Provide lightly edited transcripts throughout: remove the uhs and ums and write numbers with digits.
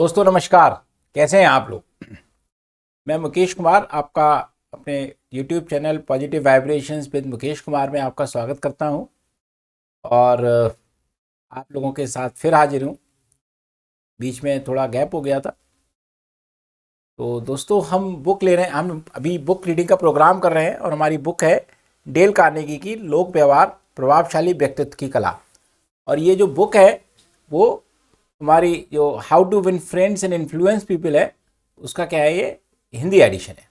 दोस्तों नमस्कार। कैसे हैं आप लोग। मैं मुकेश कुमार आपका अपने YouTube channel positive vibrations with Mukesh Kumar में आपका स्वागत करता हूं और आप लोगों के साथ फिर हाजिर हूं। बीच में थोड़ा गैप हो गया था। तो दोस्तों हम बुक ले रहे हैं, हम अभी बुक रीडिंग का प्रोग्राम कर रहे हैं और हमारी बुक है डेल कार्नेगी की लोक व्यवहार प्रभावशाली व्यक्तित्व की कला। और ये जो बुक है वो हमारी जो how to win friends and influence people है उसका क्या है, ये हिंदी एडिशन है।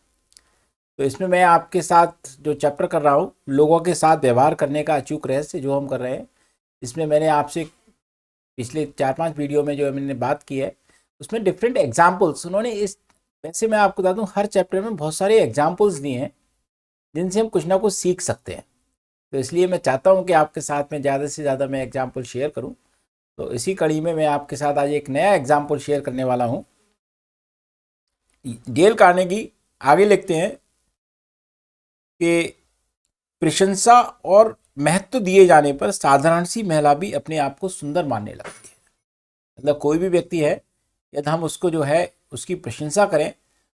तो इसमें मैं आपके साथ जो चैप्टर कर रहा हूँ लोगों के साथ व्यवहार करने का अचूक रहस्य जो हम कर रहे हैं, इसमें मैंने आपसे पिछले 4-5 वीडियो में जो मैंने बात की है उसमें डिफरेंट एग्जाम्पल्स उन्होंने इस वैसे मैं आपको बता दूँ हर चैप्टर में बहुत सारे एग्जाम्पल्स दिए हैं जिनसे हम कुछ ना कुछ सीख सकते हैं। तो इसलिए मैं चाहता हूँ कि आपके साथ में ज़्यादा से ज़्यादा मैं एग्जाम्पल शेयर करूँ। तो इसी कड़ी में मैं आपके साथ आज एक नया एग्जाम्पल शेयर करने वाला हूँ। डेल कार्नेगी आगे लिखते हैं कि प्रशंसा और महत्व दिए जाने पर साधारण सी महिला भी अपने आप को सुंदर मानने लगती है। मतलब कोई भी व्यक्ति है यदि हम उसको जो है उसकी प्रशंसा करें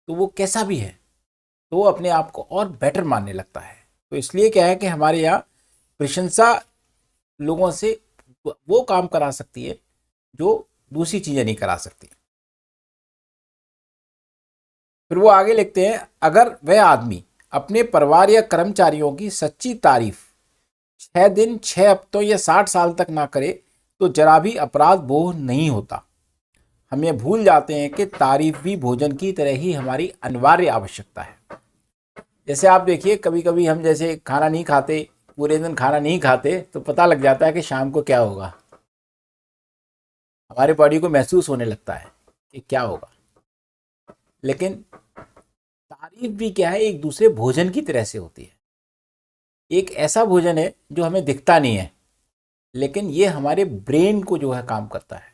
तो वो कैसा भी है तो वो अपने आप को और बेटर मानने लगता है। तो इसलिए क्या है कि हमारे यहाँ प्रशंसा लोगों से वो काम करा सकती है जो दूसरी चीज़ें नहीं करा सकती। फिर वो आगे लिखते हैं, अगर वह आदमी अपने परिवार या कर्मचारियों की सच्ची तारीफ 6 दिन 6 हफ्तों या 60 साल तक ना करे तो जरा भी अपराध बोध नहीं होता। हम ये भूल जाते हैं कि तारीफ भी भोजन की तरह ही हमारी अनिवार्य आवश्यकता है। जैसे आप देखिए कभी कभी हम जैसे खाना नहीं खाते, पूरे दिन खाना नहीं खाते तो पता लग जाता है कि शाम को क्या होगा। हमारे बॉडी को महसूस होने लगता है कि क्या होगा। लेकिन तारीफ भी क्या है, एक दूसरे भोजन की तरह से होती है। एक ऐसा भोजन है जो हमें दिखता नहीं है लेकिन ये हमारे ब्रेन को जो है काम करता है।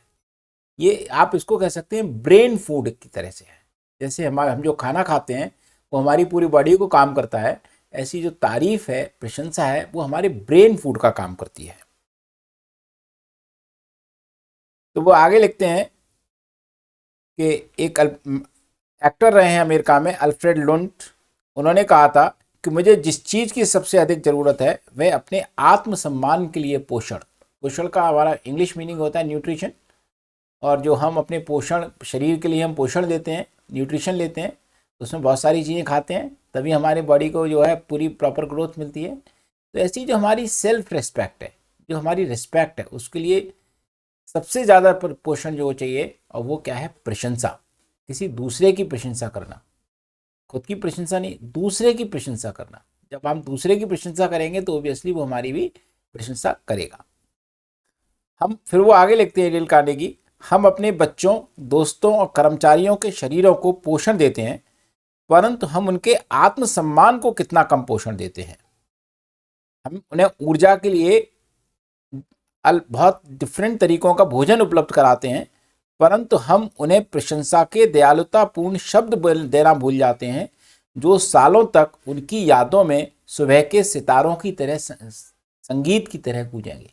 ये आप इसको कह सकते हैं ब्रेन फूड की तरह से है। जैसे हम जो खाना खाते हैं वो हमारी पूरी बॉडी को काम करता है, ऐसी जो तारीफ है प्रशंसा है वो हमारे ब्रेन फूड का काम करती है। तो वो आगे लिखते हैं कि एक एक्टर रहे हैं अमेरिका में अल्फ्रेड लुंट। उन्होंने कहा था कि मुझे जिस चीज़ की सबसे अधिक ज़रूरत है वह अपने आत्मसम्मान के लिए पोषण। पोषण का हमारा इंग्लिश मीनिंग होता है न्यूट्रिशन। और जो हम अपने पोषण शरीर के लिए हम पोषण लेते हैं, न्यूट्रिशन लेते हैं, उसमें बहुत सारी चीज़ें खाते हैं तभी हमारे बॉडी को जो है पूरी प्रॉपर ग्रोथ मिलती है। तो ऐसी जो हमारी सेल्फ रिस्पेक्ट है, जो हमारी रिस्पेक्ट है, उसके लिए सबसे ज़्यादा पोषण जो चाहिए और वो क्या है, प्रशंसा। किसी दूसरे की प्रशंसा करना, खुद की प्रशंसा नहीं, दूसरे की प्रशंसा करना। जब हम दूसरे की प्रशंसा करेंगे तो ऑब्वियसली वो हमारी भी प्रशंसा करेगा। हम फिर वो आगे लिखते हैं डेल कार्नेगी, हम अपने बच्चों, दोस्तों और कर्मचारियों के शरीरों को पोषण देते हैं परंतु हम उनके आत्मसम्मान को कितना कम पोषण देते हैं। हम उन्हें ऊर्जा के लिए बहुत डिफरेंट तरीकों का भोजन उपलब्ध कराते हैं परंतु हम उन्हें प्रशंसा के दयालुतापूर्ण शब्द देना भूल जाते हैं जो सालों तक उनकी यादों में सुबह के सितारों की तरह संगीत की तरह गूंजेंगे।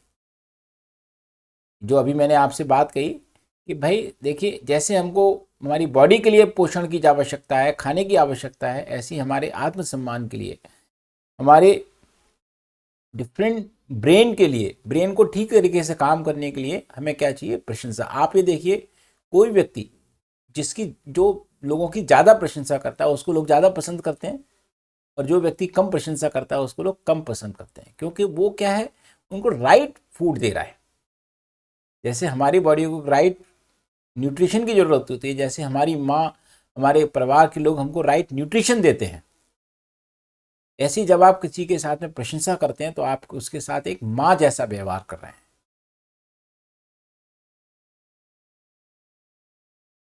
जो अभी मैंने आपसे बात कही कि भाई देखिए, जैसे हमको हमारी बॉडी के लिए पोषण की आवश्यकता है, खाने की आवश्यकता है, ऐसी हमारे आत्मसम्मान के लिए, हमारे डिफरेंट ब्रेन के लिए, ब्रेन को ठीक तरीके से काम करने के लिए हमें क्या चाहिए, प्रशंसा। आप ये देखिए, कोई व्यक्ति जिसकी जो लोगों की ज़्यादा प्रशंसा करता है उसको लोग ज़्यादा पसंद करते हैं और जो व्यक्ति कम प्रशंसा करता है उसको लोग कम पसंद करते हैं, क्योंकि वो क्या है, उनको राइट फूड दे रहा है। जैसे हमारी बॉडी को राइट न्यूट्रिशन की ज़रूरत होती है, जैसे हमारी माँ, हमारे परिवार के लोग हमको राइट न्यूट्रिशन देते हैं, ऐसी जब आप किसी के साथ में प्रशंसा करते हैं तो आप उसके साथ एक माँ जैसा व्यवहार कर रहे हैं।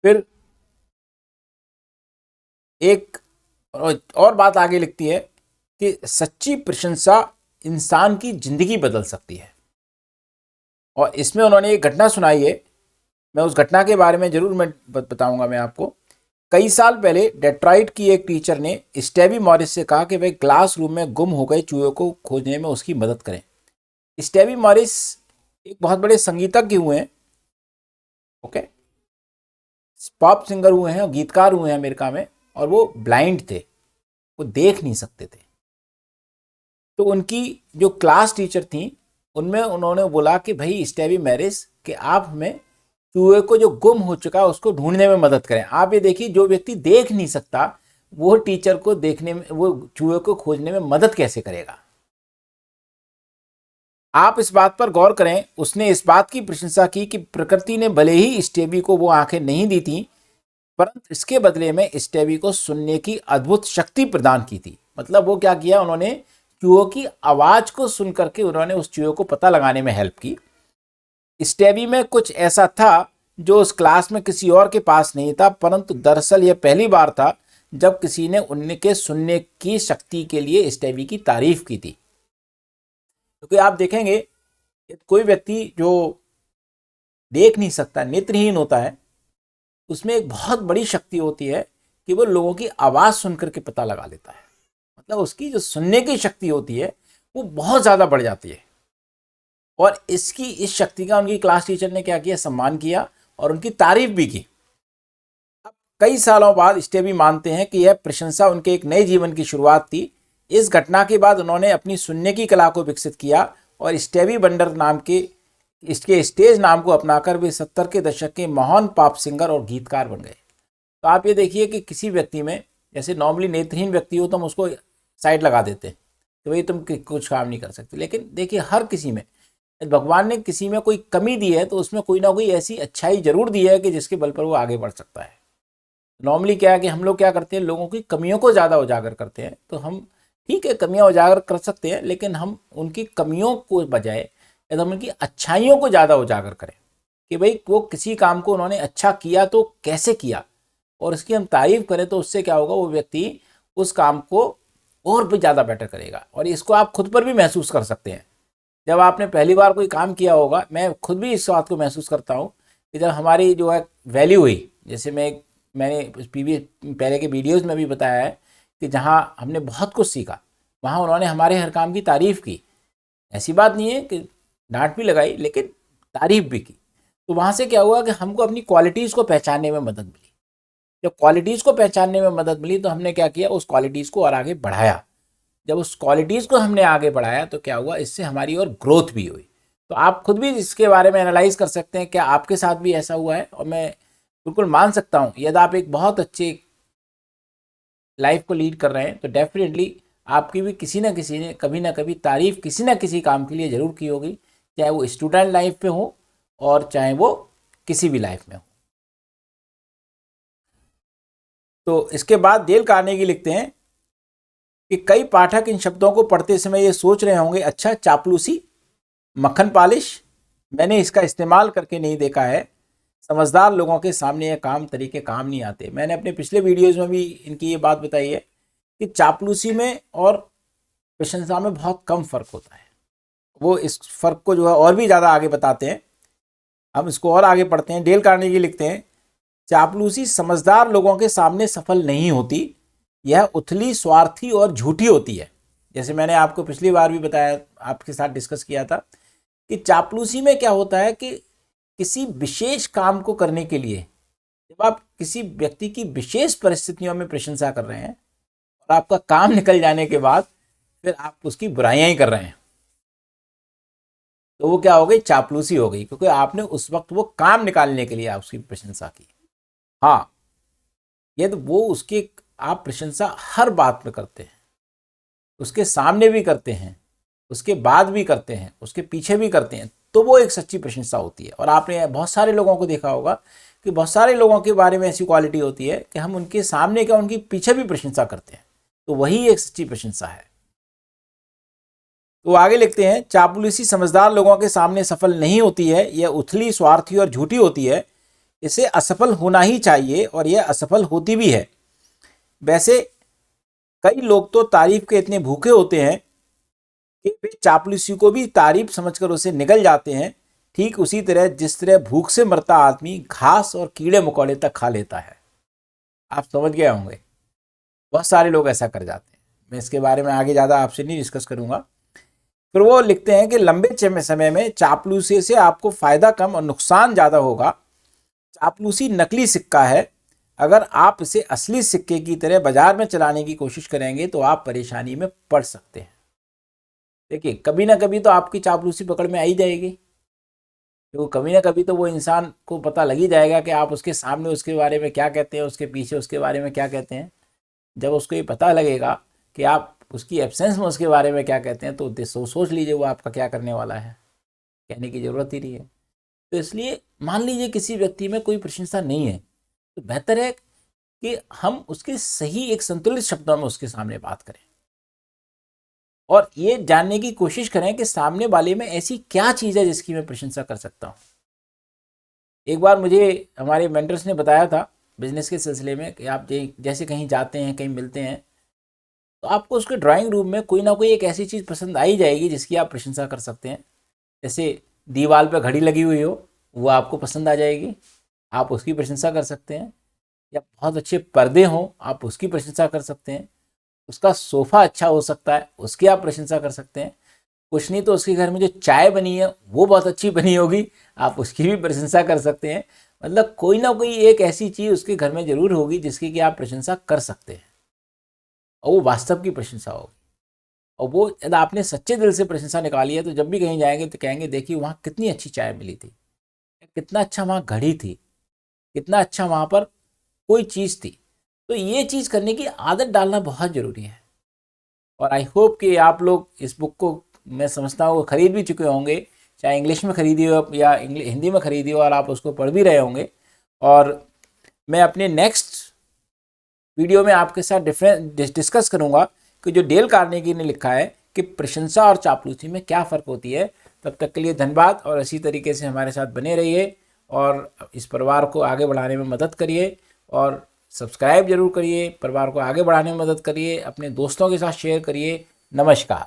फिर एक और बात आगे लिखती है कि सच्ची प्रशंसा इंसान की जिंदगी बदल सकती है। और इसमें उन्होंने एक घटना सुनाई है, मैं उस घटना के बारे में जरूर मैं बताऊंगा मैं आपको। कई साल पहले डेट्रॉइट की एक टीचर ने स्टेवी मॉरिस से कहा कि वह क्लासरूम में गुम हो गए चूहे को खोजने में उसकी मदद करें। स्टेवी मॉरिस एक बहुत बड़े संगीतज्ञ हुए हैं, ओके। पॉप सिंगर हुए हैं और गीतकार हुए हैं अमेरिका में, और वो ब्लाइंड थे, वो देख नहीं सकते थे। तो उनकी जो क्लास टीचर थी, उनमें उन्होंने बोला कि भाई स्टेवी मैरिस, कि आप हमें चूहे को जो गुम हो चुका है उसको ढूंढने में मदद करें। आप ये देखिए, जो व्यक्ति देख नहीं सकता वो टीचर को देखने में, वो चूहे को खोजने में मदद कैसे करेगा। आप इस बात पर गौर करें, उसने इस बात की प्रशंसा की कि प्रकृति ने भले ही स्टेवी को वो आंखें नहीं दी थी, परंतु इसके बदले में स्टेवी को सुनने की अद्भुत शक्ति प्रदान की थी। मतलब वो क्या किया, उन्होंने चूहों की आवाज को सुन करके उन्होंने उस चूहे को पता लगाने में हेल्प की। स्टेवी में कुछ ऐसा था जो उस क्लास में किसी और के पास नहीं था, परंतु दरअसल यह पहली बार था जब किसी ने उनके सुनने की शक्ति के लिए स्टेवी की तारीफ की थी। क्योंकि आप देखेंगे, कोई व्यक्ति जो देख नहीं सकता, नेत्रहीन होता है, उसमें एक बहुत बड़ी शक्ति होती है कि वो लोगों की आवाज़ सुन करके पता लगा लेता है। मतलब उसकी जो सुनने की शक्ति होती है वो बहुत ज़्यादा बढ़ जाती है। और इस शक्ति का उनकी क्लास टीचर ने क्या किया, सम्मान किया और उनकी तारीफ भी की। अब कई सालों बाद स्टेवी मानते हैं कि यह प्रशंसा उनके एक नए जीवन की शुरुआत थी। इस घटना के बाद उन्होंने अपनी सुनने की कला को विकसित किया और स्टेवी वंडर नाम के इसके स्टेज नाम को अपनाकर वे 70 के दशक के महान पॉप सिंगर और गीतकार बन गए। तो आप ये देखिए कि किसी व्यक्ति में, जैसे नॉर्मली नेत्रहीन व्यक्ति हो तो हम उसको साइड लगा देते हैं कि भाई तुम कुछ काम नहीं कर सकते, लेकिन देखिए हर किसी में भगवान ने किसी में कोई कमी दी है तो उसमें कोई ना कोई ऐसी अच्छाई जरूर दी है कि जिसके बल पर वो आगे बढ़ सकता है। नॉर्मली क्या है कि हम लोग क्या करते हैं, लोगों की कमियों को ज़्यादा उजागर करते हैं। तो हम ठीक है, कमियां उजागर कर सकते हैं, लेकिन हम उनकी कमियों को बजाय यदि हम उनकी अच्छाइयों को ज़्यादा उजागर करें कि भाई वो किसी काम को उन्होंने अच्छा किया तो कैसे किया, और उसकी हम तारीफ करें, तो उससे क्या होगा, वो व्यक्ति उस काम को और भी ज़्यादा बेटर करेगा। और इसको आप खुद पर भी महसूस कर सकते हैं। जब आपने पहली बार कोई काम किया होगा, मैं खुद भी इस बात को महसूस करता हूँ कि जब हमारी जो है वैल्यू हुई, जैसे मैंने पहले के वीडियोज़ में भी बताया है कि जहाँ हमने बहुत कुछ सीखा, वहाँ उन्होंने हमारे हर काम की तारीफ़ की। ऐसी बात नहीं है कि डांट भी लगाई, लेकिन तारीफ़ भी की। तो वहाँ से क्या हुआ कि हमको अपनी क्वालिटीज़ को पहचानने में मदद मिली। जब क्वालिटीज़ को पहचानने में मदद मिली तो हमने क्या किया, उस क्वालिटीज़ को और आगे बढ़ाया। जब उस क्वालिटीज़ को हमने आगे बढ़ाया तो क्या हुआ, इससे हमारी और ग्रोथ भी हुई। तो आप खुद भी इसके बारे में एनालाइज कर सकते हैं, क्या आपके साथ भी ऐसा हुआ है। और मैं बिल्कुल मान सकता हूँ, यदि आप एक बहुत अच्छे लाइफ को लीड कर रहे हैं तो डेफिनेटली आपकी भी किसी ना किसी ने कभी ना कभी तारीफ किसी ना किसी काम के लिए ज़रूर की होगी, चाहे वो स्टूडेंट लाइफ में हो और चाहे वो किसी भी लाइफ में हो। तो इसके बाद डेल कार्नेगी लिखते हैं कि कई पाठक इन शब्दों को पढ़ते समय ये सोच रहे होंगे, अच्छा चापलूसी, मक्खन पालिश, मैंने इसका इस्तेमाल करके नहीं देखा है। समझदार लोगों के सामने ये तरीके काम नहीं आते। मैंने अपने पिछले वीडियोज़ में भी इनकी ये बात बताई है कि चापलूसी में और प्रशंसा में बहुत कम फ़र्क होता है। वो इस फ़र्क को जो है और भी ज़्यादा आगे बताते हैं। हम इसको और आगे पढ़ते हैं। डेल कार्नेगी लिखते हैं, चापलूसी समझदार लोगों के सामने सफल नहीं होती, यह उथली, स्वार्थी और झूठी होती है। जैसे मैंने आपको पिछली बार भी बताया, आपके साथ डिस्कस किया था कि चापलूसी में क्या होता है कि किसी विशेष काम को करने के लिए जब आप किसी व्यक्ति की विशेष परिस्थितियों में प्रशंसा कर रहे हैं और आपका काम निकल जाने के बाद फिर आप उसकी बुराइयां ही कर रहे हैं, तो वो क्या हो गई, चापलूसी हो गई। क्योंकि आपने उस वक्त वो काम निकालने के लिए आप उसकी प्रशंसा की। हाँ, यदि वो उसकी आप प्रशंसा हर बात में करते हैं, उसके सामने भी करते हैं, उसके बाद भी करते हैं, उसके पीछे भी करते हैं, तो वो एक सच्ची प्रशंसा होती है। और आपने बहुत सारे लोगों को देखा होगा कि बहुत सारे लोगों के बारे में ऐसी क्वालिटी होती है कि हम उनके सामने क्या, उनके पीछे भी प्रशंसा करते हैं, तो वही एक सच्ची प्रशंसा है। तो आगे लिखते हैं, चापलूसी समझदार लोगों के सामने सफल नहीं होती है, यह उथली, स्वार्थी और झूठी होती है। इसे असफल होना ही चाहिए और यह असफल होती भी है। वैसे कई लोग तो तारीफ के इतने भूखे होते हैं कि वे चापलूसी को भी तारीफ समझकर उसे निगल जाते हैं, ठीक उसी तरह जिस तरह भूख से मरता आदमी घास और कीड़े मकोड़े तक खा लेता है। आप समझ गए होंगे, बहुत सारे लोग ऐसा कर जाते हैं। मैं इसके बारे में आगे ज़्यादा आपसे नहीं डिस्कस करूँगा। फिर वो लिखते हैं कि लंबे समय में चापलूसी से आपको फ़ायदा कम और नुकसान ज़्यादा होगा। चापलूसी नकली सिक्का है। अगर आप इसे असली सिक्के की तरह बाजार में चलाने की कोशिश करेंगे तो आप परेशानी में पड़ सकते हैं। देखिए, कभी ना कभी तो आपकी चापलूसी पकड़ में आ ही जाएगी, तो कभी ना कभी तो वो इंसान को पता लग ही जाएगा कि आप उसके सामने उसके बारे में क्या कहते हैं, उसके पीछे उसके बारे में क्या कहते हैं। जब उसको ये पता लगेगा कि आप उसकी एब्सेंस में उसके बारे में क्या कहते हैं, तो सोच लीजिए वो आपका क्या करने वाला है, कहने की ज़रूरत ही नहीं है। तो इसलिए मान लीजिए किसी व्यक्ति में कोई प्रशंसा नहीं है, तो बेहतर है कि हम उसके सही एक संतुलित शब्दों में उसके सामने बात करें और ये जानने की कोशिश करें कि सामने वाले में ऐसी क्या चीज़ है जिसकी मैं प्रशंसा कर सकता हूँ। एक बार मुझे हमारे मेंटर्स ने बताया था बिजनेस के सिलसिले में कि आप जैसे कहीं जाते हैं, कहीं मिलते हैं, तो आपको उसके ड्राइंग रूम में कोई ना कोई एक ऐसी चीज़ पसंद आई जाएगी जिसकी आप प्रशंसा कर सकते हैं। जैसे दीवार पर घड़ी लगी हुई हो, वो आपको पसंद आ जाएगी, आप उसकी प्रशंसा कर सकते हैं। या बहुत अच्छे पर्दे हों, आप उसकी प्रशंसा कर सकते हैं। उसका सोफ़ा अच्छा हो सकता है, उसकी आप प्रशंसा कर सकते हैं। कुछ नहीं तो उसके घर में जो चाय बनी है वो बहुत अच्छी बनी होगी, आप उसकी भी प्रशंसा कर सकते हैं। मतलब कोई ना कोई एक ऐसी चीज़ उसके घर में ज़रूर होगी जिसकी कि आप प्रशंसा कर सकते हैं, और वो वास्तव की प्रशंसा होगी। और वो यदि आपने सच्चे दिल से प्रशंसा निकाली है तो जब भी कहीं जाएंगे तो कहेंगे देखिए वहाँ कितनी अच्छी चाय मिली थी, कितना अच्छा वहाँ घड़ी थी, कितना अच्छा वहाँ पर कोई चीज़ थी। तो ये चीज़ करने की आदत डालना बहुत ज़रूरी है। और आई होप कि आप लोग इस बुक को, मैं समझता हूँ, खरीद भी चुके होंगे, चाहे इंग्लिश में खरीदी हो या हिंदी में खरीदी हो, और आप उसको पढ़ भी रहे होंगे। और मैं अपने नेक्स्ट वीडियो में आपके साथ डिस्कस करूँगा कि जो डेल कार्नेगी ने लिखा है कि प्रशंसा और चापलूसी में क्या फ़र्क होती है। तब तक के लिए धन्यवाद, और इसी तरीके से हमारे साथ बने रहिए और इस परिवार को आगे बढ़ाने में मदद करिए, और सब्सक्राइब जरूर करिए, परिवार को आगे बढ़ाने में मदद करिए, अपने दोस्तों के साथ शेयर करिए। नमस्कार।